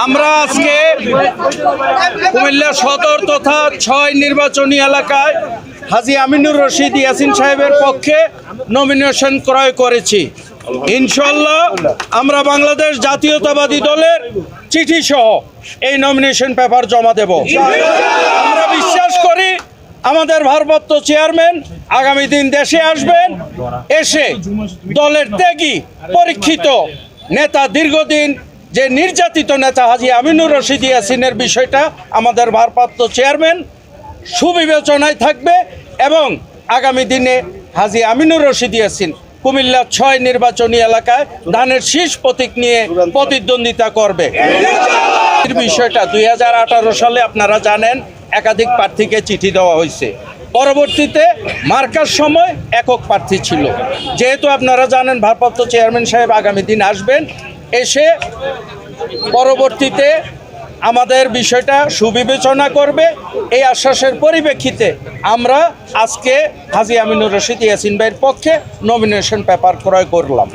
আমরা আজকে কুমিল্লা সদর তথা ৬ নির্বাচনী এলাকায় হাজী আমিনুর রশিদ ইয়াসিন সাহেবের পক্ষে নমিনেশন ক্রয় করেছি। ইনশাল্লাহ আমরা বাংলাদেশ জাতীয়তাবাদী দলের চিঠি সহ এই নমিনেশন পেপার জমা দেব। আমরা বিশ্বাস করি আমাদের ভারপ্রাপ্ত চেয়ারম্যান আগামী দিন দেশে আসবেন, এসে দলের ত্যাগী পরীক্ষিত নেতা, দীর্ঘদিন যে নির্যাতিত নেতা হাজী আমিনুর রশিদ ইয়াসিনের বিষয়টা আমাদের ভারপ্রাপ্ত চেয়ারম্যান সুবিবেচনায় থাকবে এবং আগামী দিনে হাজী আমিনুর রশিদ ইয়াসিন কুমিল্লা ৬ নির্বাচনী এলাকায় ধানের শীষ প্রতীক নিয়ে প্রতিদ্বন্দ্বিতা করবে। বিষয়টা ২০১৮ সালে আপনারা জানেন একাধিক প্রার্থীকে চিঠি দেওয়া হয়েছে, পরবর্তীতে মার্কার সময় একক প্রার্থী ছিল। যেহেতু আপনারা জানেন ভারপ্রাপ্ত চেয়ারম্যান সাহেব আগামী দিন আসবেন, এসে পরবর্তীতে আমাদের বিষয়টা সুবিবেচনা করবে, এই আশ্বাসের পরিপ্রেক্ষিতে আমরা আজকে হাজী আমিনুর রশিদ ইয়াসিন ভাইয়ের পক্ষে নমিনেশন পেপার ক্রয় করলাম।